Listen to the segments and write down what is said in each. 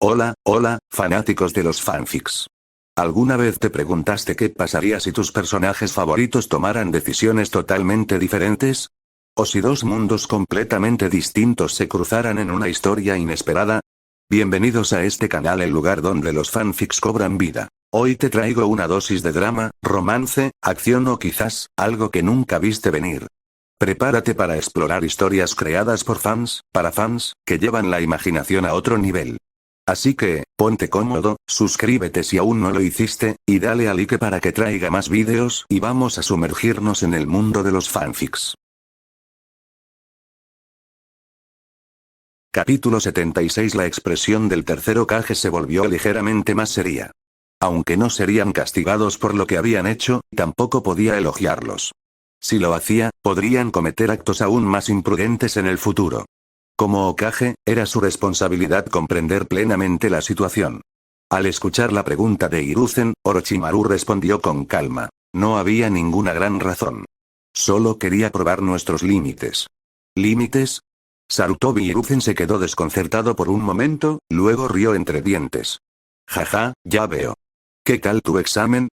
Hola, hola, fanáticos de los fanfics. ¿Alguna vez te preguntaste qué pasaría si tus personajes favoritos tomaran decisiones totalmente diferentes? ¿O si dos mundos completamente distintos se cruzaran en una historia inesperada? Bienvenidos a este canal, el lugar donde los fanfics cobran vida. Hoy te traigo una dosis de drama, romance, acción o quizás, algo que nunca viste venir. Prepárate para explorar historias creadas por fans, para fans, que llevan la imaginación a otro nivel. Así que, ponte cómodo, suscríbete si aún no lo hiciste, y dale a like para que traiga más vídeos y vamos a sumergirnos en el mundo de los fanfics. Capítulo 76. La expresión del tercer Hokage se volvió ligeramente más seria. Aunque no serían castigados por lo que habían hecho, tampoco podía elogiarlos. Si lo hacía, podrían cometer actos aún más imprudentes en el futuro. Como Hokage, era su responsabilidad comprender plenamente la situación. Al escuchar la pregunta de Hiruzen, Orochimaru respondió con calma. No había ninguna gran razón. Solo quería probar nuestros límites. ¿Límites? Sarutobi Hiruzen se quedó desconcertado por un momento, luego rió entre dientes. Jaja, ya veo. ¿Qué tal tu examen?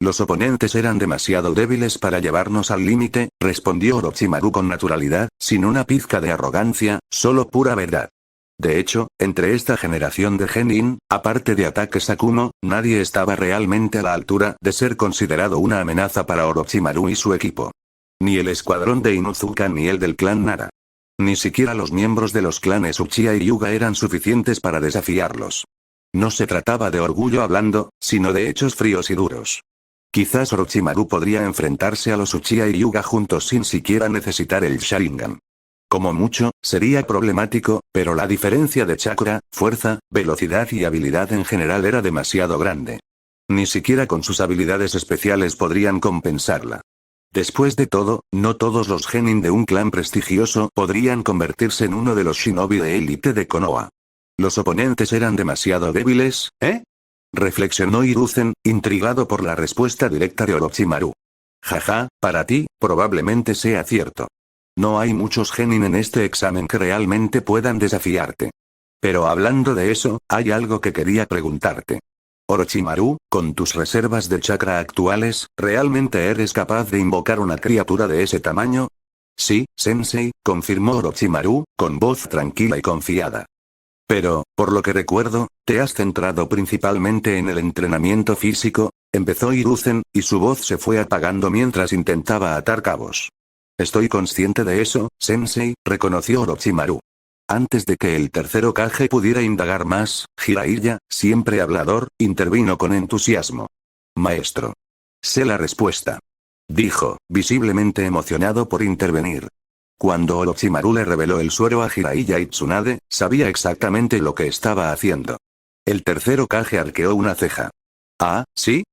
Los oponentes eran demasiado débiles para llevarnos al límite, respondió Orochimaru con naturalidad, sin una pizca de arrogancia, solo pura verdad. De hecho, entre esta generación de Genin, aparte de ataques Akumo, nadie estaba realmente a la altura de ser considerado una amenaza para Orochimaru y su equipo. Ni el escuadrón de Inuzuka ni el del clan Nara. Ni siquiera los miembros de los clanes Uchiha y Hyuga eran suficientes para desafiarlos. No se trataba de orgullo hablando, sino de hechos fríos y duros. Quizás Orochimaru podría enfrentarse a los Uchiha y Hyuga juntos sin siquiera necesitar el Sharingan. Como mucho, sería problemático, pero la diferencia de chakra, fuerza, velocidad y habilidad en general era demasiado grande. Ni siquiera con sus habilidades especiales podrían compensarla. Después de todo, no todos los genin de un clan prestigioso podrían convertirse en uno de los shinobi de élite de Konoha. Los oponentes eran demasiado débiles, ¿eh? Reflexionó Hiruzen, intrigado por la respuesta directa de Orochimaru. Jaja, para ti, probablemente sea cierto. No hay muchos genin en este examen que realmente puedan desafiarte. Pero hablando de eso, hay algo que quería preguntarte. Orochimaru, con tus reservas de chakra actuales, ¿realmente eres capaz de invocar una criatura de ese tamaño? Sí, sensei, confirmó Orochimaru, con voz tranquila y confiada. Pero, por lo que recuerdo, te has centrado principalmente en el entrenamiento físico, empezó Hiruzen, y su voz se fue apagando mientras intentaba atar cabos. Estoy consciente de eso, sensei, reconoció Orochimaru. Antes de que el tercer Hokage pudiera indagar más, Jiraiya, siempre hablador, intervino con entusiasmo. Maestro. Sé la respuesta. Dijo, visiblemente emocionado por intervenir. Cuando Orochimaru le reveló el suero a Jiraiya y Tsunade, sabía exactamente lo que estaba haciendo. El tercer Hokage arqueó una ceja. Ah, ¿sí?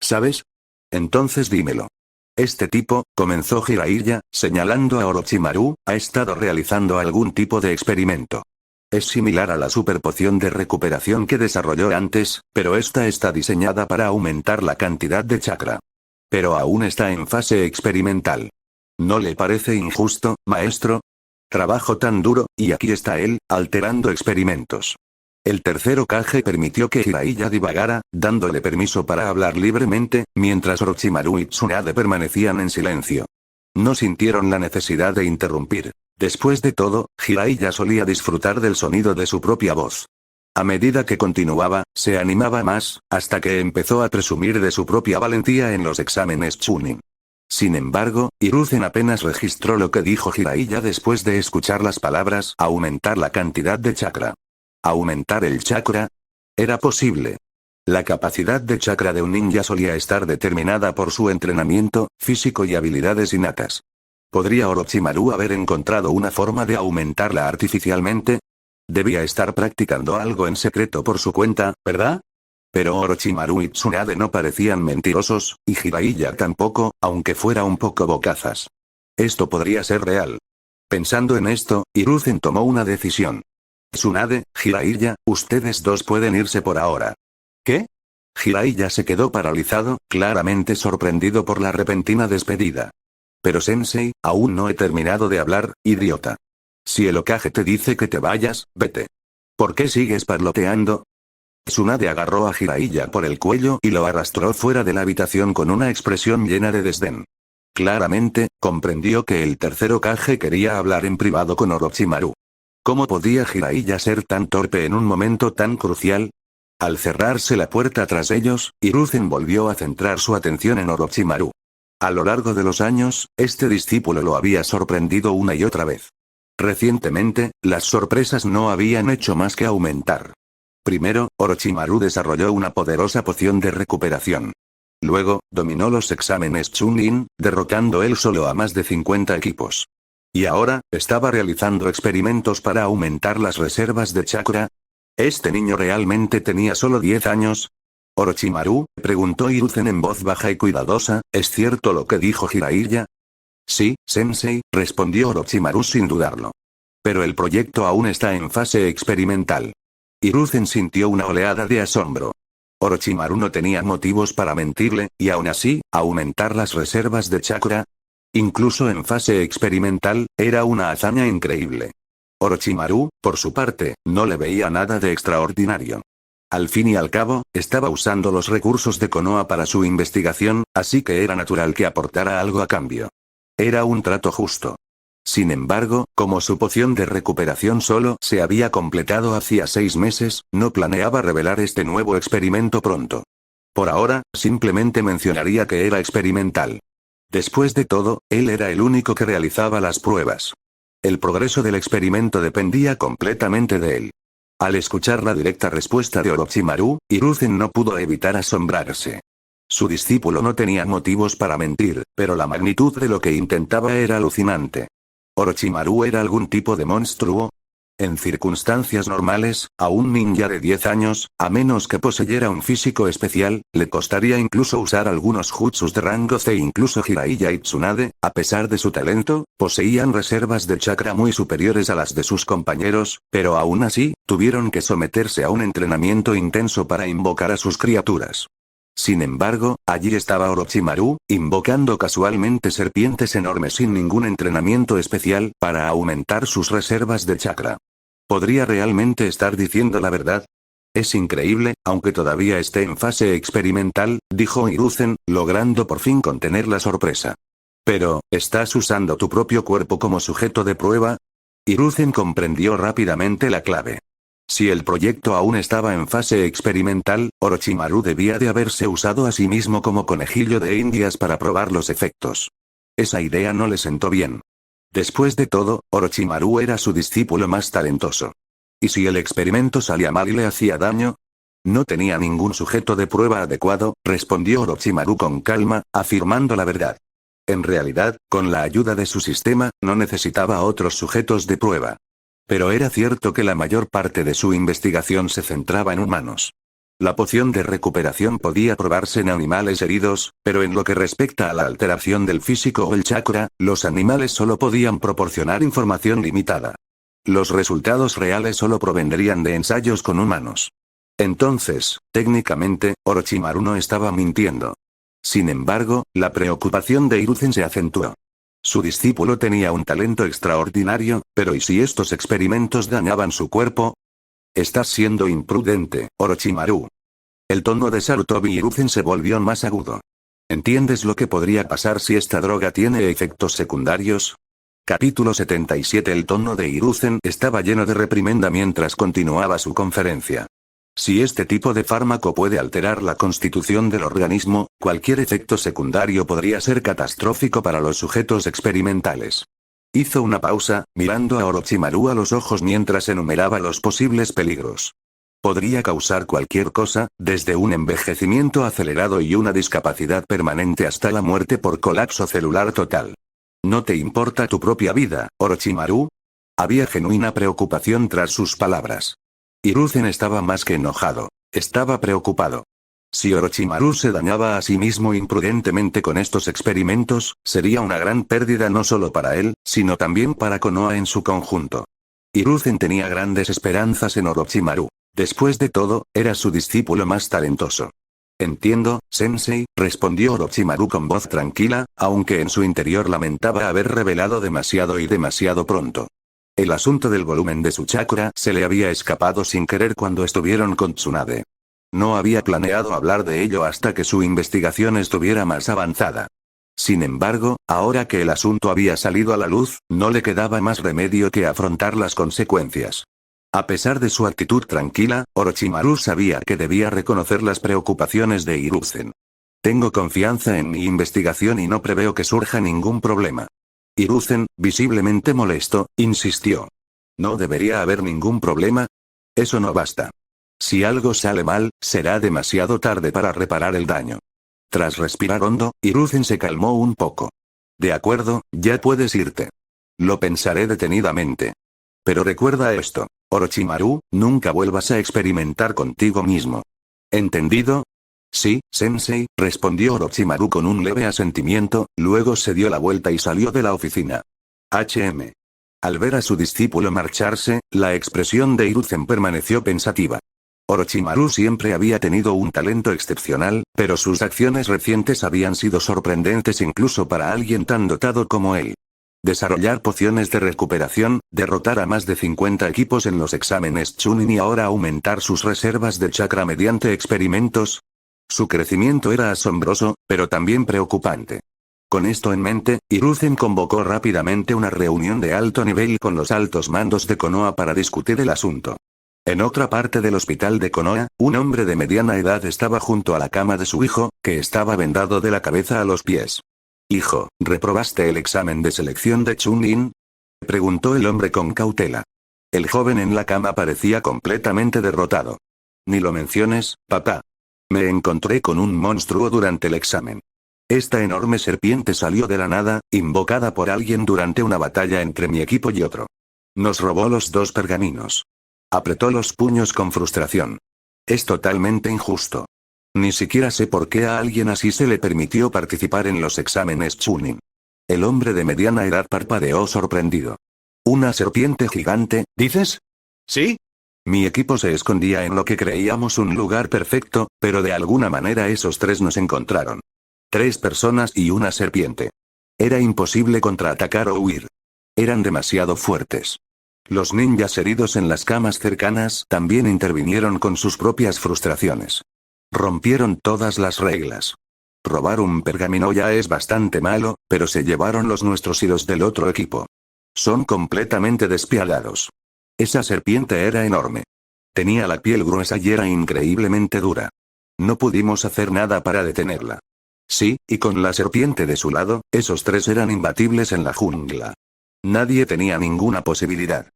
¿Sabes? Entonces dímelo. Este tipo, comenzó Jiraiya, señalando a Orochimaru, ha estado realizando algún tipo de experimento. Es similar a la superpoción de recuperación que desarrolló antes, pero esta está diseñada para aumentar la cantidad de chakra. Pero aún está en fase experimental. ¿No le parece injusto, maestro? Trabajo tan duro, y aquí está él, alterando experimentos. El tercer Hokage permitió que Jiraiya divagara, dándole permiso para hablar libremente, mientras Orochimaru y Tsunade permanecían en silencio. No sintieron la necesidad de interrumpir. Después de todo, Jiraiya solía disfrutar del sonido de su propia voz. A medida que continuaba, se animaba más, hasta que empezó a presumir de su propia valentía en los exámenes Chunin. Sin embargo, Hiruzen apenas registró lo que dijo Jiraiya después de escuchar las palabras aumentar la cantidad de chakra. ¿Aumentar el chakra? Era posible. La capacidad de chakra de un ninja solía estar determinada por su entrenamiento físico y habilidades innatas. ¿Podría Orochimaru haber encontrado una forma de aumentarla artificialmente? Debía estar practicando algo en secreto por su cuenta, ¿verdad? Pero Orochimaru y Tsunade no parecían mentirosos, y Jiraiya tampoco, aunque fuera un poco bocazas. Esto podría ser real. Pensando en esto, Hiruzen tomó una decisión. Tsunade, Jiraiya, ustedes dos pueden irse por ahora. ¿Qué? Jiraiya se quedó paralizado, claramente sorprendido por la repentina despedida. Pero sensei, aún no he terminado de hablar, idiota. Si el Hokage te dice que te vayas, vete. ¿Por qué sigues parloteando? Tsunade agarró a Jiraiya por el cuello y lo arrastró fuera de la habitación con una expresión llena de desdén. Claramente, comprendió que el tercer Hokage quería hablar en privado con Orochimaru. ¿Cómo podía Jiraiya ser tan torpe en un momento tan crucial? Al cerrarse la puerta tras ellos, Hiruzen volvió a centrar su atención en Orochimaru. A lo largo de los años, este discípulo lo había sorprendido una y otra vez. Recientemente, las sorpresas no habían hecho más que aumentar. Primero, Orochimaru desarrolló una poderosa poción de recuperación. Luego, dominó los exámenes Chunin, derrotando él solo a más de 50 equipos. Y ahora, estaba realizando experimentos para aumentar las reservas de chakra. ¿Este niño realmente tenía solo 10 años? Orochimaru, preguntó Hiruzen en voz baja y cuidadosa, ¿es cierto lo que dijo Jiraiya? Sí, sensei, respondió Orochimaru sin dudarlo. Pero el proyecto aún está en fase experimental. Hiruzen sintió una oleada de asombro. Orochimaru no tenía motivos para mentirle, y aún así, aumentar las reservas de chakra. Incluso en fase experimental, era una hazaña increíble. Orochimaru, por su parte, no le veía nada de extraordinario. Al fin y al cabo, estaba usando los recursos de Konoha para su investigación, así que era natural que aportara algo a cambio. Era un trato justo. Sin embargo, como su poción de recuperación solo se había completado hacía 6 meses, no planeaba revelar este nuevo experimento pronto. Por ahora, simplemente mencionaría que era experimental. Después de todo, él era el único que realizaba las pruebas. El progreso del experimento dependía completamente de él. Al escuchar la directa respuesta de Orochimaru, Hiruzen no pudo evitar asombrarse. Su discípulo no tenía motivos para mentir, pero la magnitud de lo que intentaba era alucinante. ¿Orochimaru era algún tipo de monstruo? En circunstancias normales, a un ninja de 10 años, a menos que poseyera un físico especial, le costaría incluso usar algunos jutsus de rango C. Incluso Jiraiya y Tsunade, a pesar de su talento, poseían reservas de chakra muy superiores a las de sus compañeros, pero aún así, tuvieron que someterse a un entrenamiento intenso para invocar a sus criaturas. Sin embargo, allí estaba Orochimaru, invocando casualmente serpientes enormes sin ningún entrenamiento especial, para aumentar sus reservas de chakra. ¿Podría realmente estar diciendo la verdad? Es increíble, aunque todavía esté en fase experimental, dijo Hiruzen, logrando por fin contener la sorpresa. Pero, ¿estás usando tu propio cuerpo como sujeto de prueba? Hiruzen comprendió rápidamente la clave. Si el proyecto aún estaba en fase experimental, Orochimaru debía de haberse usado a sí mismo como conejillo de indias para probar los efectos. Esa idea no le sentó bien. Después de todo, Orochimaru era su discípulo más talentoso. ¿Y si el experimento salía mal y le hacía daño? No tenía ningún sujeto de prueba adecuado, respondió Orochimaru con calma, afirmando la verdad. En realidad, con la ayuda de su sistema, no necesitaba otros sujetos de prueba. Pero era cierto que la mayor parte de su investigación se centraba en humanos. La poción de recuperación podía probarse en animales heridos, pero en lo que respecta a la alteración del físico o el chakra, los animales solo podían proporcionar información limitada. Los resultados reales solo provendrían de ensayos con humanos. Entonces, técnicamente, Orochimaru no estaba mintiendo. Sin embargo, la preocupación de Hiruzen se acentuó. Su discípulo tenía un talento extraordinario, pero ¿y si estos experimentos dañaban su cuerpo? Estás siendo imprudente, Orochimaru. El tono de Sarutobi Hiruzen se volvió más agudo. ¿Entiendes lo que podría pasar si esta droga tiene efectos secundarios? Capítulo 77. El tono de Hiruzen estaba lleno de reprimenda mientras continuaba su conferencia. Si este tipo de fármaco puede alterar la constitución del organismo, cualquier efecto secundario podría ser catastrófico para los sujetos experimentales. Hizo una pausa, mirando a Orochimaru a los ojos mientras enumeraba los posibles peligros. Podría causar cualquier cosa, desde un envejecimiento acelerado y una discapacidad permanente hasta la muerte por colapso celular total. ¿No te importa tu propia vida, Orochimaru? Había genuina preocupación tras sus palabras. Hiruzen estaba más que enojado. Estaba preocupado. Si Orochimaru se dañaba a sí mismo imprudentemente con estos experimentos, sería una gran pérdida no solo para él, sino también para Konoha en su conjunto. Hiruzen tenía grandes esperanzas en Orochimaru. Después de todo, era su discípulo más talentoso. Entiendo, sensei, respondió Orochimaru con voz tranquila, aunque en su interior lamentaba haber revelado demasiado y demasiado pronto. El asunto del volumen de su chakra se le había escapado sin querer cuando estuvieron con Tsunade. No había planeado hablar de ello hasta que su investigación estuviera más avanzada. Sin embargo, ahora que el asunto había salido a la luz, no le quedaba más remedio que afrontar las consecuencias. A pesar de su actitud tranquila, Orochimaru sabía que debía reconocer las preocupaciones de Hiruzen. Tengo confianza en mi investigación y no preveo que surja ningún problema. Hiruzen, visiblemente molesto, insistió. ¿No debería haber ningún problema? Eso no basta. Si algo sale mal, será demasiado tarde para reparar el daño. Tras respirar hondo, Hiruzen se calmó un poco. De acuerdo, ya puedes irte. Lo pensaré detenidamente. Pero recuerda esto, Orochimaru, nunca vuelvas a experimentar contigo mismo. ¿Entendido? Sí, sensei, respondió Orochimaru con un leve asentimiento, luego se dio la vuelta y salió de la oficina. Al ver a su discípulo marcharse, la expresión de Hiruzen permaneció pensativa. Orochimaru siempre había tenido un talento excepcional, pero sus acciones recientes habían sido sorprendentes incluso para alguien tan dotado como él. Desarrollar pociones de recuperación, derrotar a más de 50 equipos en los exámenes Chunin y ahora aumentar sus reservas de chakra mediante experimentos. Su crecimiento era asombroso, pero también preocupante. Con esto en mente, Hiruzen convocó rápidamente una reunión de alto nivel con los altos mandos de Konoha para discutir el asunto. En otra parte del hospital de Konoha, un hombre de mediana edad estaba junto a la cama de su hijo, que estaba vendado de la cabeza a los pies. «Hijo, ¿reprobaste el examen de selección de Chunin?», preguntó el hombre con cautela. El joven en la cama parecía completamente derrotado. «Ni lo menciones, papá. Me encontré con un monstruo durante el examen. Esta enorme serpiente salió de la nada, invocada por alguien durante una batalla entre mi equipo y otro. Nos robó los 2 pergaminos». Apretó los puños con frustración. «Es totalmente injusto. Ni siquiera sé por qué a alguien así se le permitió participar en los exámenes Chunin». El hombre de mediana edad parpadeó sorprendido. «¿Una serpiente gigante, dices?» «Sí. Mi equipo se escondía en lo que creíamos un lugar perfecto, pero de alguna manera esos 3 nos encontraron. 3 personas y una serpiente. Era imposible contraatacar o huir. Eran demasiado fuertes». Los ninjas heridos en las camas cercanas también intervinieron con sus propias frustraciones. Rompieron todas las reglas. Robar un pergamino ya es bastante malo, pero se llevaron los nuestros y los del otro equipo. Son completamente despiadados. Esa serpiente era enorme. Tenía la piel gruesa y era increíblemente dura. No pudimos hacer nada para detenerla. Sí, y con la serpiente de su lado, esos 3 eran imbatibles en la jungla. Nadie tenía ninguna posibilidad.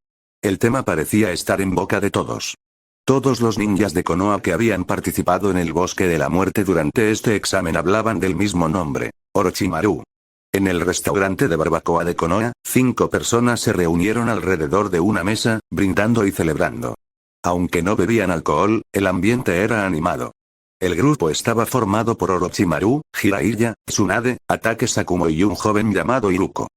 El tema parecía estar en boca de todos. Todos los ninjas de Konoha que habían participado en el Bosque de la Muerte durante este examen hablaban del mismo nombre, Orochimaru. En el restaurante de barbacoa de Konoha, 5 personas se reunieron alrededor de una mesa, brindando y celebrando. Aunque no bebían alcohol, el ambiente era animado. El grupo estaba formado por Orochimaru, Jiraiya, Tsunade, Ataque Sakumo y un joven llamado Iruko.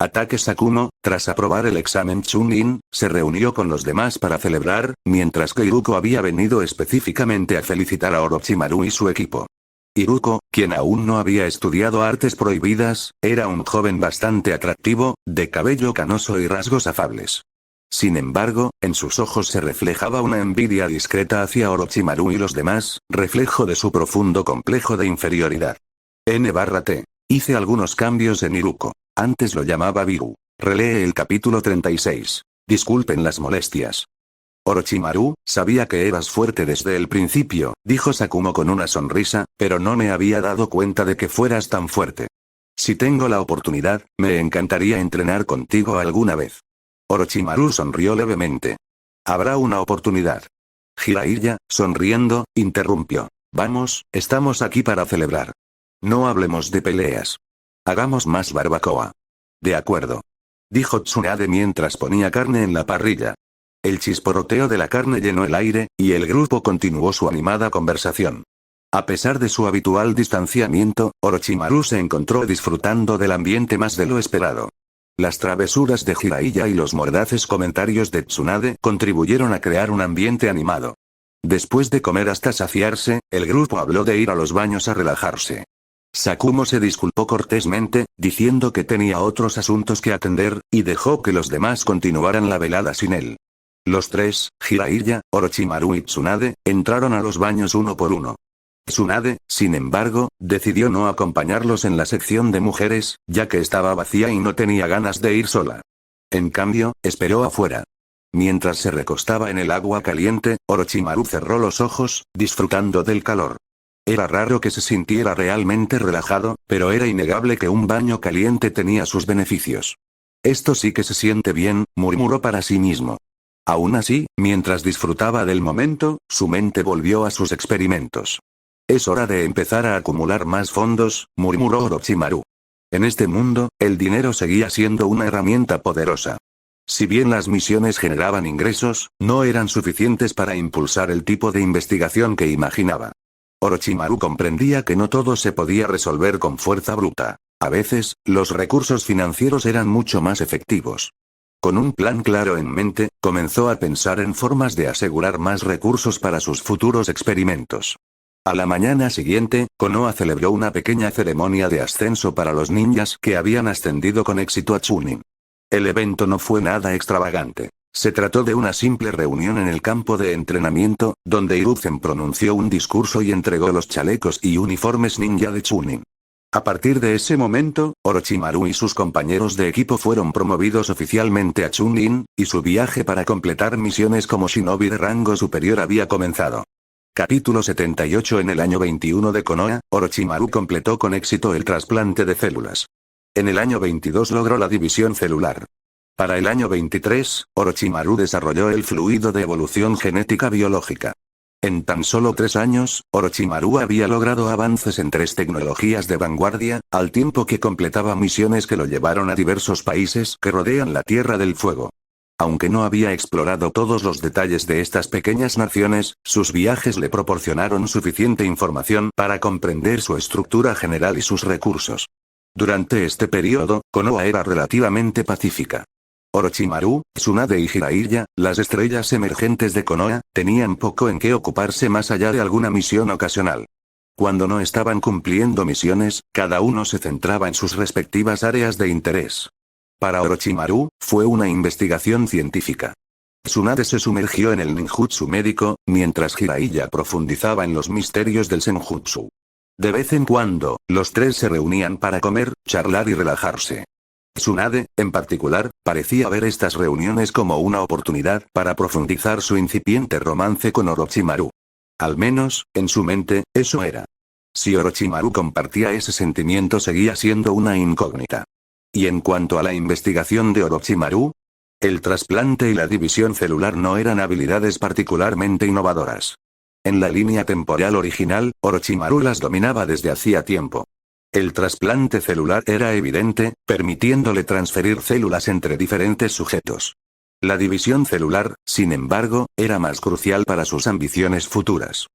Ataque Sakumo, tras aprobar el examen Chunin, se reunió con los demás para celebrar, mientras que Iruko había venido específicamente a felicitar a Orochimaru y su equipo. Iruko, quien aún no había estudiado artes prohibidas, era un joven bastante atractivo, de cabello canoso y rasgos afables. Sin embargo, en sus ojos se reflejaba una envidia discreta hacia Orochimaru y los demás, reflejo de su profundo complejo de inferioridad. N/T. Hice algunos cambios en Iruko. Antes lo llamaba Biru. Relee el capítulo 36. Disculpen las molestias. Orochimaru, sabía que eras fuerte desde el principio, dijo Sakumo con una sonrisa, pero no me había dado cuenta de que fueras tan fuerte. Si tengo la oportunidad, me encantaría entrenar contigo alguna vez. Orochimaru sonrió levemente. Habrá una oportunidad. Jiraiya, sonriendo, interrumpió. Vamos, estamos aquí para celebrar. No hablemos de peleas. Hagamos más barbacoa. De acuerdo. Dijo Tsunade mientras ponía carne en la parrilla. El chisporroteo de la carne llenó el aire, y el grupo continuó su animada conversación. A pesar de su habitual distanciamiento, Orochimaru se encontró disfrutando del ambiente más de lo esperado. Las travesuras de Jiraiya y los mordaces comentarios de Tsunade contribuyeron a crear un ambiente animado. Después de comer hasta saciarse, el grupo habló de ir a los baños a relajarse. Sakumo se disculpó cortésmente, diciendo que tenía otros asuntos que atender, y dejó que los demás continuaran la velada sin él. Los tres, Jiraiya, Orochimaru y Tsunade, entraron a los baños uno por uno. Tsunade, sin embargo, decidió no acompañarlos en la sección de mujeres, ya que estaba vacía y no tenía ganas de ir sola. En cambio, esperó afuera. Mientras se recostaba en el agua caliente, Orochimaru cerró los ojos, disfrutando del calor. Era raro que se sintiera realmente relajado, pero era innegable que un baño caliente tenía sus beneficios. Esto sí que se siente bien, murmuró para sí mismo. Aún así, mientras disfrutaba del momento, su mente volvió a sus experimentos. Es hora de empezar a acumular más fondos, murmuró Orochimaru. En este mundo, el dinero seguía siendo una herramienta poderosa. Si bien las misiones generaban ingresos, no eran suficientes para impulsar el tipo de investigación que imaginaba. Orochimaru comprendía que no todo se podía resolver con fuerza bruta. A veces, los recursos financieros eran mucho más efectivos. Con un plan claro en mente, comenzó a pensar en formas de asegurar más recursos para sus futuros experimentos. A la mañana siguiente, Konoha celebró una pequeña ceremonia de ascenso para los ninjas que habían ascendido con éxito a Chunin. El evento no fue nada extravagante. Se trató de una simple reunión en el campo de entrenamiento, donde Hiruzen pronunció un discurso y entregó los chalecos y uniformes ninja de Chunin. A partir de ese momento, Orochimaru y sus compañeros de equipo fueron promovidos oficialmente a Chunin, y su viaje para completar misiones como shinobi de rango superior había comenzado. Capítulo 78. En el año 21 de Konoha, Orochimaru completó con éxito el trasplante de células. En el año 22 logró la división celular. Para el año 23, Orochimaru desarrolló el fluido de evolución genética biológica. En tan solo 3 años, Orochimaru había logrado avances en 3 tecnologías de vanguardia, al tiempo que completaba misiones que lo llevaron a diversos países que rodean la Tierra del Fuego. Aunque no había explorado todos los detalles de estas pequeñas naciones, sus viajes le proporcionaron suficiente información para comprender su estructura general y sus recursos. Durante este periodo, Konoha era relativamente pacífica. Orochimaru, Tsunade y Jiraiya, las estrellas emergentes de Konoha, tenían poco en qué ocuparse más allá de alguna misión ocasional. Cuando no estaban cumpliendo misiones, cada uno se centraba en sus respectivas áreas de interés. Para Orochimaru, fue una investigación científica. Tsunade se sumergió en el ninjutsu médico, mientras Jiraiya profundizaba en los misterios del senjutsu. De vez en cuando, los tres se reunían para comer, charlar y relajarse. Tsunade, en particular, parecía ver estas reuniones como una oportunidad para profundizar su incipiente romance con Orochimaru. Al menos, en su mente, eso era. Si Orochimaru compartía ese sentimiento seguía siendo una incógnita. Y en cuanto a la investigación de Orochimaru, el trasplante y la división celular no eran habilidades particularmente innovadoras. En la línea temporal original, Orochimaru las dominaba desde hacía tiempo. El trasplante celular era evidente, permitiéndole transferir células entre diferentes sujetos. La división celular, sin embargo, era más crucial para sus ambiciones futuras.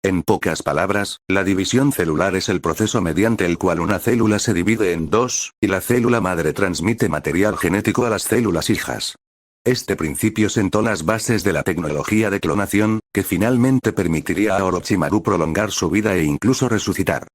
En pocas palabras, la división celular es el proceso mediante el cual una célula se divide en dos, y la célula madre transmite material genético a las células hijas. Este principio sentó las bases de la tecnología de clonación, que finalmente permitiría a Orochimaru prolongar su vida e incluso resucitar.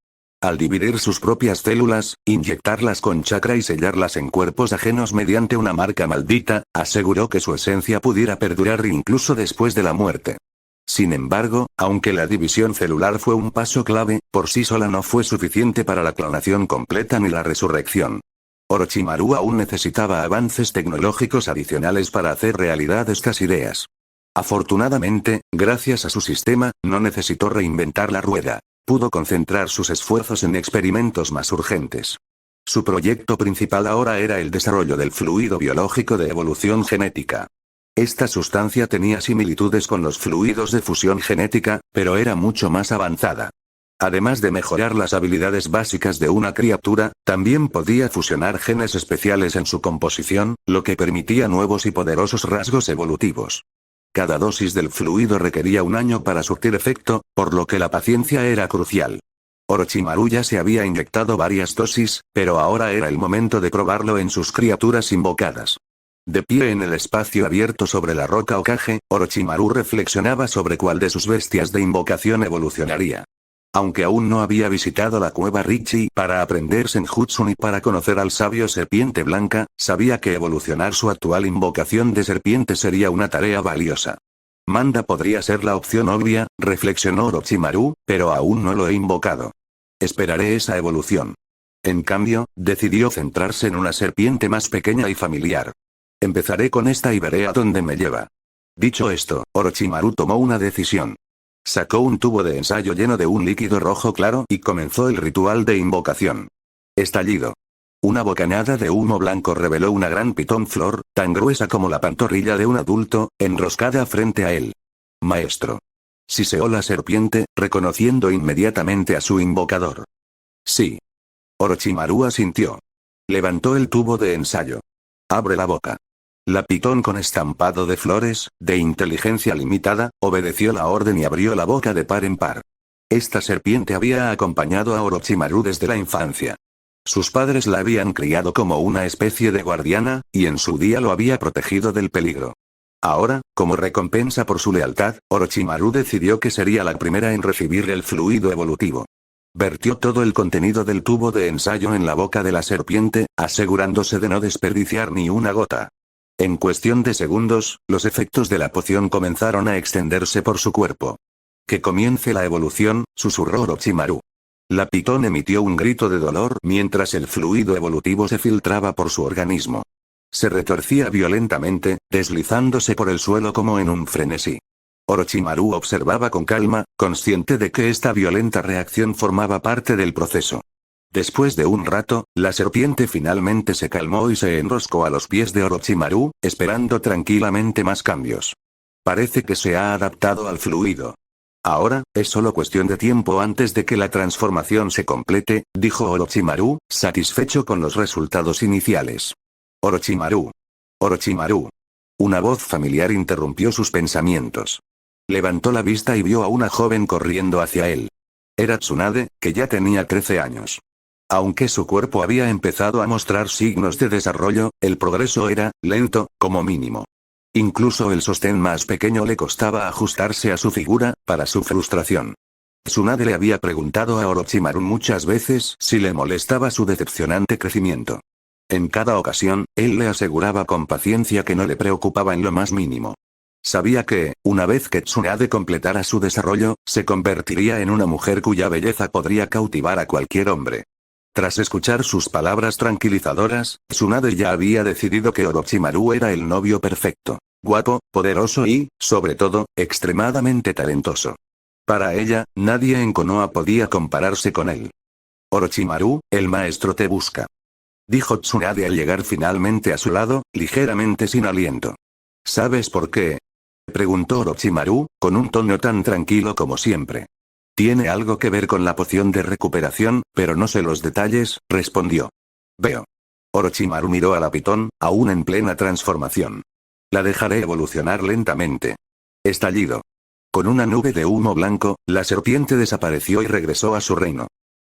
Al dividir sus propias células, inyectarlas con chakra y sellarlas en cuerpos ajenos mediante una marca maldita, aseguró que su esencia pudiera perdurar incluso después de la muerte. Sin embargo, aunque la división celular fue un paso clave, por sí sola no fue suficiente para la clonación completa ni la resurrección. Orochimaru aún necesitaba avances tecnológicos adicionales para hacer realidad estas ideas. Afortunadamente, gracias a su sistema, no necesitó reinventar la rueda. Pudo concentrar sus esfuerzos en experimentos más urgentes. Su proyecto principal ahora era el desarrollo del fluido biológico de evolución genética. Esta sustancia tenía similitudes con los fluidos de fusión genética, pero era mucho más avanzada. Además de mejorar las habilidades básicas de una criatura, también podía fusionar genes especiales en su composición, lo que permitía nuevos y poderosos rasgos evolutivos. Cada dosis del fluido requería un año para surtir efecto, por lo que la paciencia era crucial. Orochimaru ya se había inyectado varias dosis, pero ahora era el momento de probarlo en sus criaturas invocadas. De pie en el espacio abierto sobre la roca Hokage, Orochimaru reflexionaba sobre cuál de sus bestias de invocación evolucionaría. Aunque aún no había visitado la cueva Richie para aprender Senjutsu ni para conocer al sabio Serpiente Blanca, sabía que evolucionar su actual invocación de serpiente sería una tarea valiosa. Manda podría ser la opción obvia, reflexionó Orochimaru, pero aún no lo he invocado. Esperaré esa evolución. En cambio, decidió centrarse en una serpiente más pequeña y familiar. Empezaré con esta y veré a dónde me lleva. Dicho esto, Orochimaru tomó una decisión. Sacó un tubo de ensayo lleno de un líquido rojo claro y comenzó el ritual de invocación. Estallido. Una bocanada de humo blanco reveló una gran pitón flor, tan gruesa como la pantorrilla de un adulto, enroscada frente a él. Maestro. Siseó la serpiente, reconociendo inmediatamente a su invocador. Sí. Orochimaru asintió. Levantó el tubo de ensayo. Abre la boca. La pitón con estampado de flores, de inteligencia limitada, obedeció la orden y abrió la boca de par en par. Esta serpiente había acompañado a Orochimaru desde la infancia. Sus padres la habían criado como una especie de guardiana, y en su día lo había protegido del peligro. Ahora, como recompensa por su lealtad, Orochimaru decidió que sería la primera en recibir el fluido evolutivo. Vertió todo el contenido del tubo de ensayo en la boca de la serpiente, asegurándose de no desperdiciar ni una gota. En cuestión de segundos, los efectos de la poción comenzaron a extenderse por su cuerpo. Que comience la evolución, susurró Orochimaru. La pitón emitió un grito de dolor mientras el fluido evolutivo se filtraba por su organismo. Se retorcía violentamente, deslizándose por el suelo como en un frenesí. Orochimaru observaba con calma, consciente de que esta violenta reacción formaba parte del proceso. Después de un rato, la serpiente finalmente se calmó y se enroscó a los pies de Orochimaru, esperando tranquilamente más cambios. Parece que se ha adaptado al fluido. Ahora, es solo cuestión de tiempo antes de que la transformación se complete, dijo Orochimaru, satisfecho con los resultados iniciales. Orochimaru. Orochimaru. Una voz familiar interrumpió sus pensamientos. Levantó la vista y vio a una joven corriendo hacia él. Era Tsunade, que ya tenía 13 años. Aunque su cuerpo había empezado a mostrar signos de desarrollo, el progreso era lento, como mínimo. Incluso el sostén más pequeño le costaba ajustarse a su figura, para su frustración. Tsunade le había preguntado a Orochimaru muchas veces si le molestaba su decepcionante crecimiento. En cada ocasión, él le aseguraba con paciencia que no le preocupaba en lo más mínimo. Sabía que, una vez que Tsunade completara su desarrollo, se convertiría en una mujer cuya belleza podría cautivar a cualquier hombre. Tras escuchar sus palabras tranquilizadoras, Tsunade ya había decidido que Orochimaru era el novio perfecto, guapo, poderoso y, sobre todo, extremadamente talentoso. Para ella, nadie en Konoha podía compararse con él. Orochimaru, el maestro te busca. Dijo Tsunade al llegar finalmente a su lado, ligeramente sin aliento. ¿Sabes por qué? Preguntó Orochimaru, con un tono tan tranquilo como siempre. Tiene algo que ver con la poción de recuperación, pero no sé los detalles, respondió. Veo. Orochimaru miró a la pitón, aún en plena transformación. La dejaré evolucionar lentamente. Estallido. Con una nube de humo blanco, la serpiente desapareció y regresó a su reino.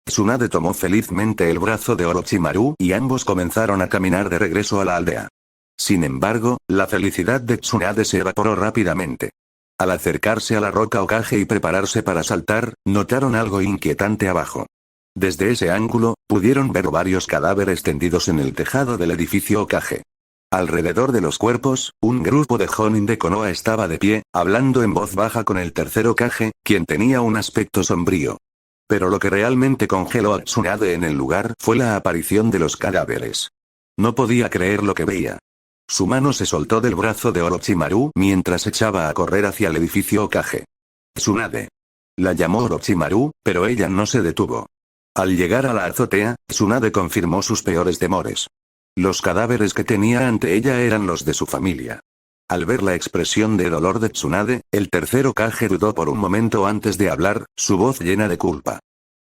Tsunade tomó felizmente el brazo de Orochimaru y ambos comenzaron a caminar de regreso a la aldea. Sin embargo, la felicidad de Tsunade se evaporó rápidamente. Al acercarse a la roca Hokage y prepararse para saltar, notaron algo inquietante abajo. Desde ese ángulo, pudieron ver varios cadáveres tendidos en el tejado del edificio Hokage. Alrededor de los cuerpos, un grupo de Jonin de Konoha estaba de pie, hablando en voz baja con el tercer Hokage, quien tenía un aspecto sombrío. Pero lo que realmente congeló a Tsunade en el lugar fue la aparición de los cadáveres. No podía creer lo que veía. Su mano se soltó del brazo de Orochimaru mientras echaba a correr hacia el edificio Hokage. Tsunade. La llamó Orochimaru, pero ella no se detuvo. Al llegar a la azotea, Tsunade confirmó sus peores temores. Los cadáveres que tenía ante ella eran los de su familia. Al ver la expresión de dolor de Tsunade, el tercer Hokage dudó por un momento antes de hablar, su voz llena de culpa.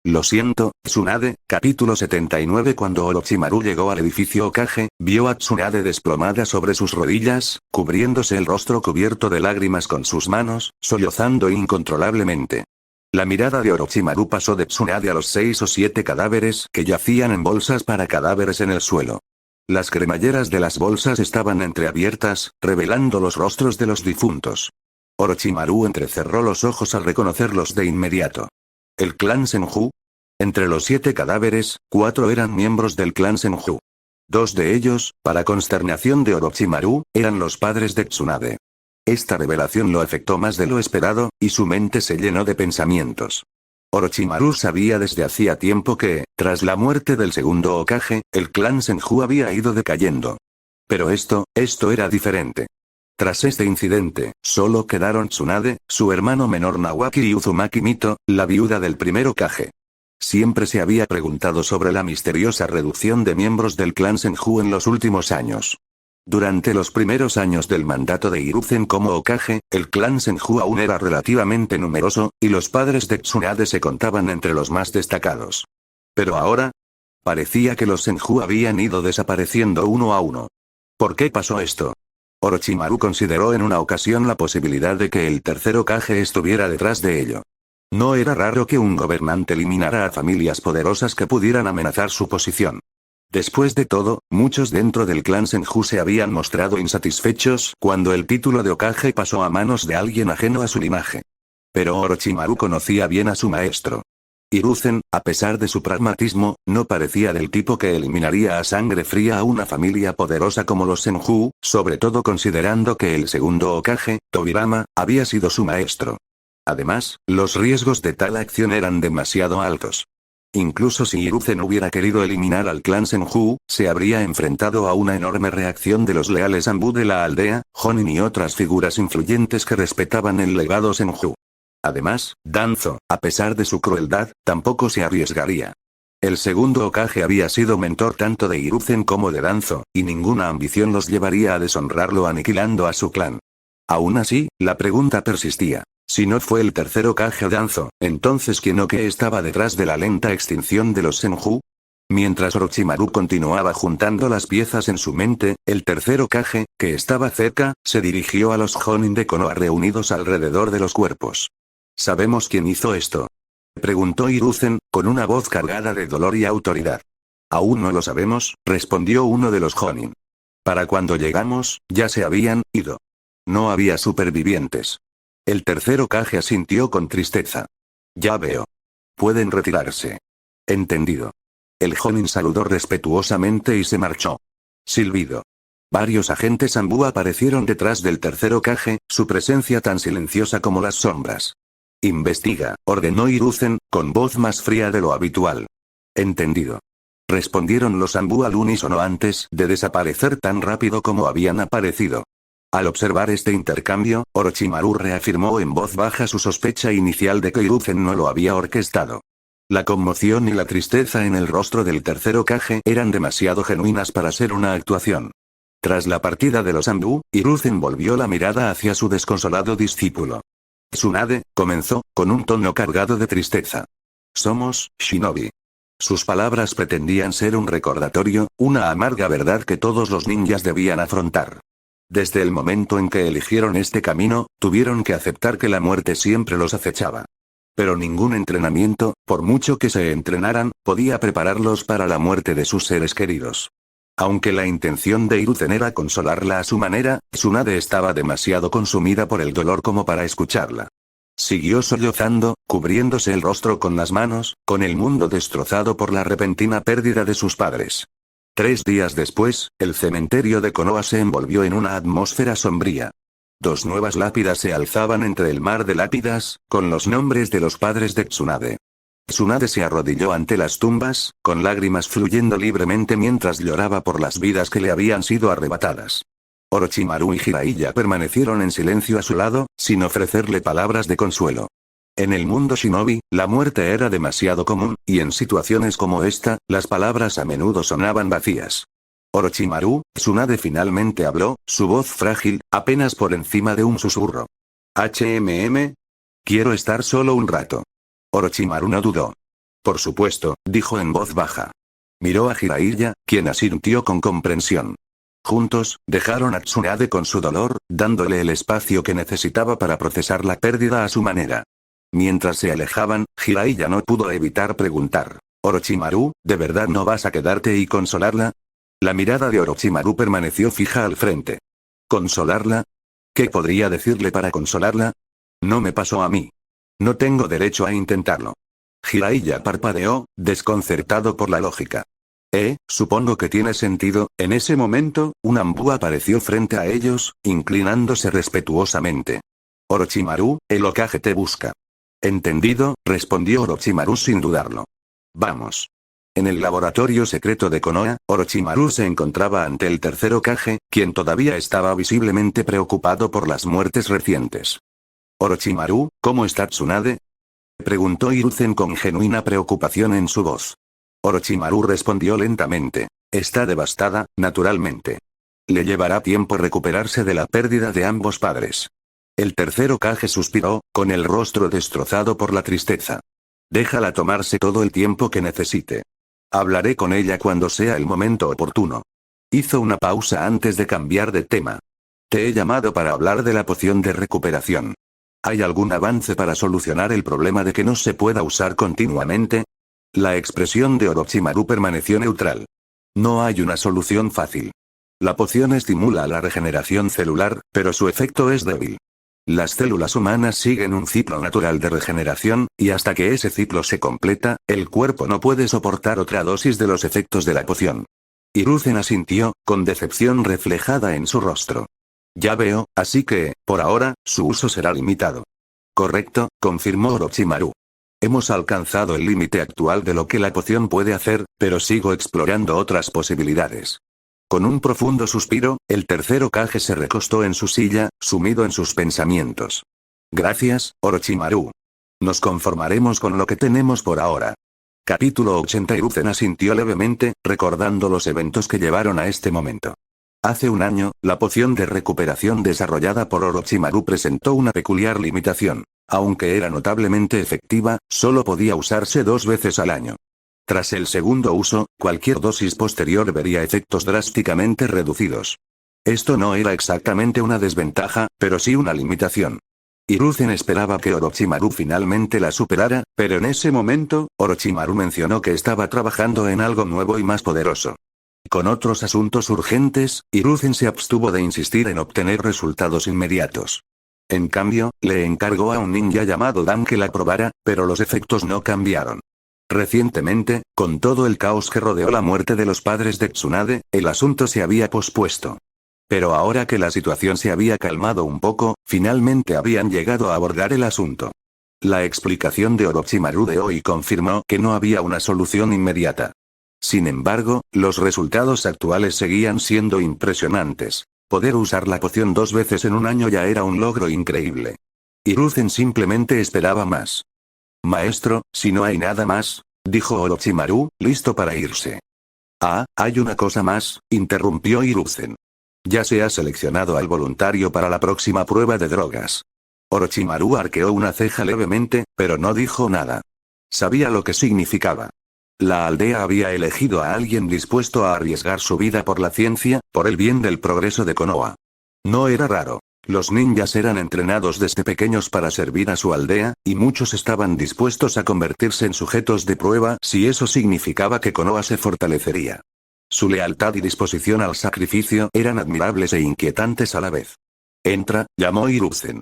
Lo siento, Tsunade. Capítulo 79. Cuando Orochimaru llegó al edificio Hokage, vio a Tsunade desplomada sobre sus rodillas, cubriéndose el rostro cubierto de lágrimas con sus manos, sollozando incontrolablemente. La mirada de Orochimaru pasó de Tsunade a los 6 o 7 cadáveres que yacían en bolsas para cadáveres en el suelo. Las cremalleras de las bolsas estaban entreabiertas, revelando los rostros de los difuntos. Orochimaru entrecerró los ojos al reconocerlos de inmediato. ¿El clan Senju? Entre los 7 cadáveres, 4 eran miembros del clan Senju. 2 de ellos, para consternación de Orochimaru, eran los padres de Tsunade. Esta revelación lo afectó más de lo esperado, y su mente se llenó de pensamientos. Orochimaru sabía desde hacía tiempo que, tras la muerte del segundo Hokage, el clan Senju había ido decayendo. Pero esto era diferente. Tras este incidente, solo quedaron Tsunade, su hermano menor Nawaki y Uzumaki Mito, la viuda del primer Hokage. Siempre se había preguntado sobre la misteriosa reducción de miembros del clan Senju en los últimos años. Durante los primeros años del mandato de Hiruzen como Hokage, el clan Senju aún era relativamente numeroso, y los padres de Tsunade se contaban entre los más destacados. Pero ahora, parecía que los Senju habían ido desapareciendo uno a uno. ¿Por qué pasó esto? Orochimaru consideró en una ocasión la posibilidad de que el tercer Hokage estuviera detrás de ello. No era raro que un gobernante eliminara a familias poderosas que pudieran amenazar su posición. Después de todo, muchos dentro del clan Senju se habían mostrado insatisfechos cuando el título de Hokage pasó a manos de alguien ajeno a su linaje. Pero Orochimaru conocía bien a su maestro. Hiruzen, a pesar de su pragmatismo, no parecía del tipo que eliminaría a sangre fría a una familia poderosa como los Senju, sobre todo considerando que el segundo Hokage, Tobirama, había sido su maestro. Además, los riesgos de tal acción eran demasiado altos. Incluso si Hiruzen hubiera querido eliminar al clan Senju, se habría enfrentado a una enorme reacción de los leales Anbu de la aldea, Jonin y otras figuras influyentes que respetaban el legado Senju. Además, Danzo, a pesar de su crueldad, tampoco se arriesgaría. El segundo Hokage había sido mentor tanto de Hiruzen como de Danzo, y ninguna ambición los llevaría a deshonrarlo aniquilando a su clan. Aún así, la pregunta persistía. Si no fue el tercer Hokage Danzo, entonces ¿quién o qué estaba detrás de la lenta extinción de los Senju? Mientras Orochimaru continuaba juntando las piezas en su mente, el tercer Hokage, que estaba cerca, se dirigió a los Jonin de Konoha reunidos alrededor de los cuerpos. ¿Sabemos quién hizo esto?, preguntó Hiruzen, con una voz cargada de dolor y autoridad. Aún no lo sabemos, respondió uno de los Jonin. Para cuando llegamos, ya se habían ido. No había supervivientes. El tercer Hokage asintió con tristeza. Ya veo. Pueden retirarse. Entendido. El Jonin saludó respetuosamente y se marchó. Silbido. Varios agentes Anbu aparecieron detrás del tercer Hokage, su presencia tan silenciosa como las sombras. Investiga, ordenó Hiruzen, con voz más fría de lo habitual. Entendido. Respondieron los Anbu al unísono antes de desaparecer tan rápido como habían aparecido. Al observar este intercambio, Orochimaru reafirmó en voz baja su sospecha inicial de que Hiruzen no lo había orquestado. La conmoción y la tristeza en el rostro del tercer Hokage eran demasiado genuinas para ser una actuación. Tras la partida de los Anbu, Hiruzen volvió la mirada hacia su desconsolado discípulo. Tsunade, comenzó, con un tono cargado de tristeza. Somos, shinobi. Sus palabras pretendían ser un recordatorio, una amarga verdad que todos los ninjas debían afrontar. Desde el momento en que eligieron este camino, tuvieron que aceptar que la muerte siempre los acechaba. Pero ningún entrenamiento, por mucho que se entrenaran, podía prepararlos para la muerte de sus seres queridos. Aunque la intención de Hiruzen era consolarla a su manera, Tsunade estaba demasiado consumida por el dolor como para escucharla. Siguió sollozando, cubriéndose el rostro con las manos, con el mundo destrozado por la repentina pérdida de sus padres. 3 días después, el cementerio de Konoha se envolvió en una atmósfera sombría. 2 nuevas lápidas se alzaban entre el mar de lápidas, con los nombres de los padres de Tsunade. Tsunade se arrodilló ante las tumbas, con lágrimas fluyendo libremente mientras lloraba por las vidas que le habían sido arrebatadas. Orochimaru y Jiraiya permanecieron en silencio a su lado, sin ofrecerle palabras de consuelo. En el mundo shinobi, la muerte era demasiado común, y en situaciones como esta, las palabras a menudo sonaban vacías. Orochimaru, Tsunade finalmente habló, su voz frágil, apenas por encima de un susurro. Quiero estar solo un rato. Orochimaru no dudó. Por supuesto, dijo en voz baja. Miró a Jiraiya, quien asintió con comprensión. Juntos, dejaron a Tsunade con su dolor, dándole el espacio que necesitaba para procesar la pérdida a su manera. Mientras se alejaban, Jiraiya no pudo evitar preguntar. Orochimaru, ¿de verdad no vas a quedarte y consolarla? La mirada de Orochimaru permaneció fija al frente. ¿Consolarla? ¿Qué podría decirle para consolarla? No me pasó a mí. No tengo derecho a intentarlo. Jiraiya parpadeó, desconcertado por la lógica. Supongo que tiene sentido. En ese momento, un Anbu apareció frente a ellos, inclinándose respetuosamente. Orochimaru, el Hokage te busca. Entendido, respondió Orochimaru sin dudarlo. Vamos. En el laboratorio secreto de Konoha, Orochimaru se encontraba ante el tercer Hokage, quien todavía estaba visiblemente preocupado por las muertes recientes. Orochimaru, ¿cómo está Tsunade? Preguntó Hiruzen con genuina preocupación en su voz. Orochimaru respondió lentamente. Está devastada, naturalmente. Le llevará tiempo recuperarse de la pérdida de ambos padres. El tercer Hokage suspiró, con el rostro destrozado por la tristeza. Déjala tomarse todo el tiempo que necesite. Hablaré con ella cuando sea el momento oportuno. Hizo una pausa antes de cambiar de tema. Te he llamado para hablar de la poción de recuperación. ¿Hay algún avance para solucionar el problema de que no se pueda usar continuamente? La expresión de Orochimaru permaneció neutral. No hay una solución fácil. La poción estimula la regeneración celular, pero su efecto es débil. Las células humanas siguen un ciclo natural de regeneración, y hasta que ese ciclo se completa, el cuerpo no puede soportar otra dosis de los efectos de la poción. Hiruzen asintió, con decepción reflejada en su rostro. Ya veo, así que, por ahora, su uso será limitado. Correcto, confirmó Orochimaru. Hemos alcanzado el límite actual de lo que la poción puede hacer, pero sigo explorando otras posibilidades. Con un profundo suspiro, el tercer Hokage se recostó en su silla, sumido en sus pensamientos. Gracias, Orochimaru. Nos conformaremos con lo que tenemos por ahora. Capítulo 80. Hiruzen asintió levemente, recordando los eventos que llevaron a este momento. Hace un año, la poción de recuperación desarrollada por Orochimaru presentó una peculiar limitación. Aunque era notablemente efectiva, solo podía usarse 2 veces al año. Tras el segundo uso, cualquier dosis posterior vería efectos drásticamente reducidos. Esto no era exactamente una desventaja, pero sí una limitación. Hiruzen esperaba que Orochimaru finalmente la superara, pero en ese momento, Orochimaru mencionó que estaba trabajando en algo nuevo y más poderoso. Con otros asuntos urgentes, Hiruzen se abstuvo de insistir en obtener resultados inmediatos. En cambio, le encargó a un ninja llamado Dan que la probara, pero los efectos no cambiaron. Recientemente, con todo el caos que rodeó la muerte de los padres de Tsunade, el asunto se había pospuesto. Pero ahora que la situación se había calmado un poco, finalmente habían llegado a abordar el asunto. La explicación de Orochimaru de hoy confirmó que no había una solución inmediata. Sin embargo, los resultados actuales seguían siendo impresionantes. Poder usar la poción 2 veces en un año ya era un logro increíble. Hiruzen simplemente esperaba más. Maestro, si no hay nada más, dijo Orochimaru, listo para irse. Ah, hay una cosa más, interrumpió Hiruzen. Ya se ha seleccionado al voluntario para la próxima prueba de drogas. Orochimaru arqueó una ceja levemente, pero no dijo nada. Sabía lo que significaba. La aldea había elegido a alguien dispuesto a arriesgar su vida por la ciencia, por el bien del progreso de Konoha. No era raro. Los ninjas eran entrenados desde pequeños para servir a su aldea, y muchos estaban dispuestos a convertirse en sujetos de prueba si eso significaba que Konoha se fortalecería. Su lealtad y disposición al sacrificio eran admirables e inquietantes a la vez. Entra, llamó Hiruzen.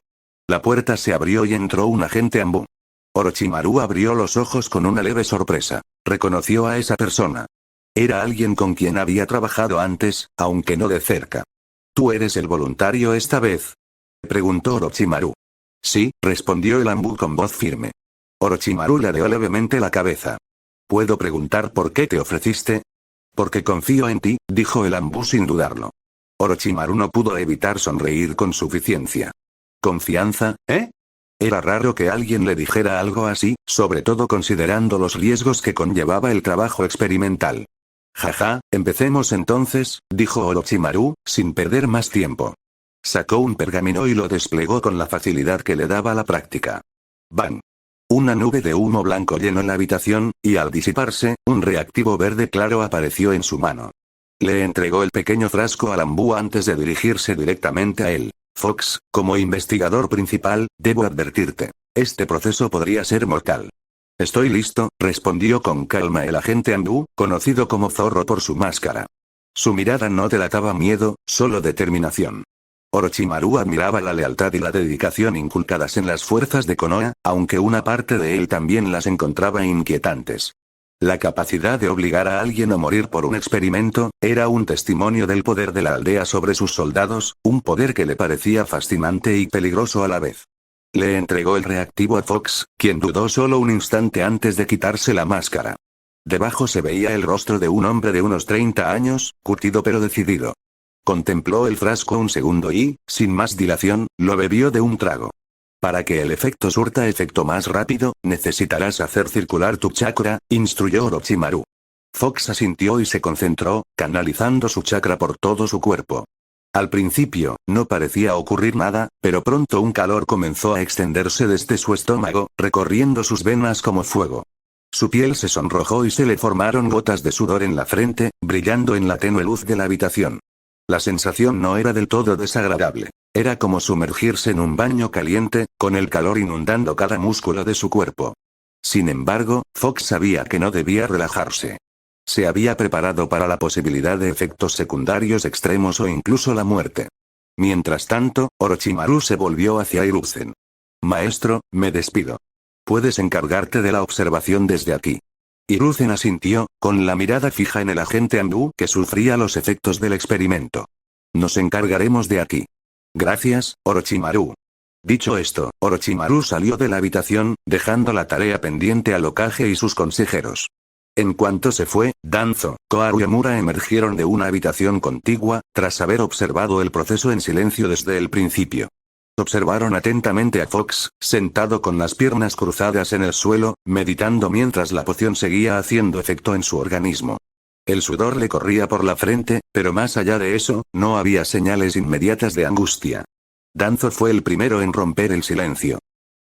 La puerta se abrió y entró un agente Anbu. Orochimaru abrió los ojos con una leve sorpresa. Reconoció a esa persona. Era alguien con quien había trabajado antes, aunque no de cerca. ¿Tú eres el voluntario esta vez?, preguntó Orochimaru. Sí, respondió el Anbu con voz firme. Orochimaru ladeó levemente la cabeza. ¿Puedo preguntar por qué te ofreciste? Porque confío en ti, dijo el Anbu sin dudarlo. Orochimaru no pudo evitar sonreír con suficiencia. ¿Confianza, Era raro que alguien le dijera algo así, sobre todo considerando los riesgos que conllevaba el trabajo experimental. Jaja, empecemos entonces, dijo Orochimaru, sin perder más tiempo. Sacó un pergamino y lo desplegó con la facilidad que le daba la práctica. ¡Bang! Una nube de humo blanco llenó la habitación, y al disiparse, un reactivo verde claro apareció en su mano. Le entregó el pequeño frasco al Anbu antes de dirigirse directamente a él. Fox, como investigador principal, debo advertirte. Este proceso podría ser mortal. Estoy listo, respondió con calma el agente Anbu, conocido como Zorro por su máscara. Su mirada no delataba miedo, solo determinación. Orochimaru admiraba la lealtad y la dedicación inculcadas en las fuerzas de Konoha, aunque una parte de él también las encontraba inquietantes. La capacidad de obligar a alguien a morir por un experimento, era un testimonio del poder de la aldea sobre sus soldados, un poder que le parecía fascinante y peligroso a la vez. Le entregó el reactivo a Fox, quien dudó solo un instante antes de quitarse la máscara. Debajo se veía el rostro de un hombre de unos 30 años, curtido pero decidido. Contempló el frasco un segundo y, sin más dilación, lo bebió de un trago. Para que el efecto surta efecto más rápido, necesitarás hacer circular tu chakra, instruyó Orochimaru. Fox asintió y se concentró, canalizando su chakra por todo su cuerpo. Al principio, no parecía ocurrir nada, pero pronto un calor comenzó a extenderse desde su estómago, recorriendo sus venas como fuego. Su piel se sonrojó y se le formaron gotas de sudor en la frente, brillando en la tenue luz de la habitación. La sensación no era del todo desagradable. Era como sumergirse en un baño caliente, con el calor inundando cada músculo de su cuerpo. Sin embargo, Fox sabía que no debía relajarse. Se había preparado para la posibilidad de efectos secundarios extremos o incluso la muerte. Mientras tanto, Orochimaru se volvió hacia Hiruzen. Maestro, me despido. Puedes encargarte de la observación desde aquí. Hiruzen asintió, con la mirada fija en el agente Anbu que sufría los efectos del experimento. Nos encargaremos de aquí. Gracias, Orochimaru. Dicho esto, Orochimaru salió de la habitación, dejando la tarea pendiente al Hokage y sus consejeros. En cuanto se fue, Danzo, Koharu y Amura emergieron de una habitación contigua, tras haber observado el proceso en silencio desde el principio. Observaron atentamente a Fox, sentado con las piernas cruzadas en el suelo, meditando mientras la poción seguía haciendo efecto en su organismo. El sudor le corría por la frente, pero más allá de eso, no había señales inmediatas de angustia. Danzo fue el primero en romper el silencio.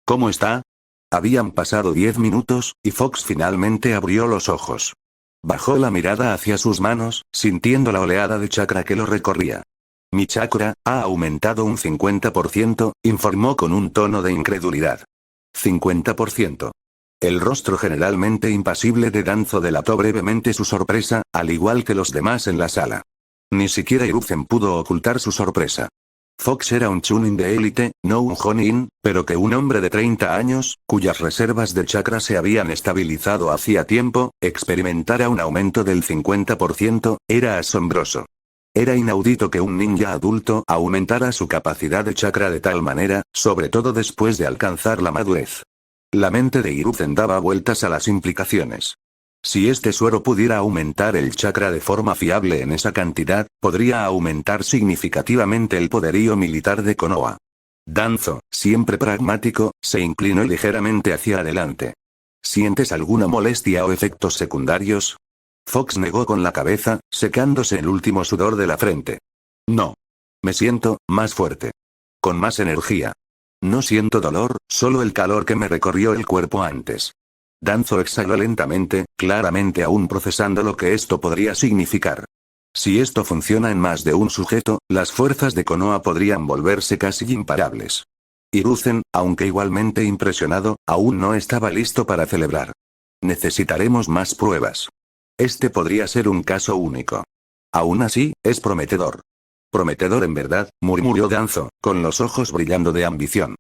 ¿Cómo está? Habían pasado 10 minutos, y Fox finalmente abrió los ojos. Bajó la mirada hacia sus manos, sintiendo la oleada de chakra que lo recorría. Mi chakra ha aumentado un 50%, informó con un tono de incredulidad. 50%. El rostro generalmente impasible de Danzo delató brevemente su sorpresa, al igual que los demás en la sala. Ni siquiera Hiruzen pudo ocultar su sorpresa. Fox era un chunin de élite, no un jonin, pero que un hombre de 30 años, cuyas reservas de chakra se habían estabilizado hacía tiempo, experimentara un aumento del 50%, era asombroso. Era inaudito que un ninja adulto aumentara su capacidad de chakra de tal manera, sobre todo después de alcanzar la madurez. La mente de Hiruzen daba vueltas a las implicaciones. Si este suero pudiera aumentar el chakra de forma fiable en esa cantidad, podría aumentar significativamente el poderío militar de Konoha. Danzo, siempre pragmático, se inclinó ligeramente hacia adelante. ¿Sientes alguna molestia o efectos secundarios? Fox negó con la cabeza, secándose el último sudor de la frente. No. Me siento más fuerte. Con más energía. No siento dolor, solo el calor que me recorrió el cuerpo antes. Danzo exhaló lentamente, claramente aún procesando lo que esto podría significar. Si esto funciona en más de un sujeto, las fuerzas de Konoha podrían volverse casi imparables. Hiruzen, aunque igualmente impresionado, aún no estaba listo para celebrar. Necesitaremos más pruebas. Este podría ser un caso único. Aún así, es prometedor. Prometedor en verdad, murmuró Danzo, con los ojos brillando de ambición.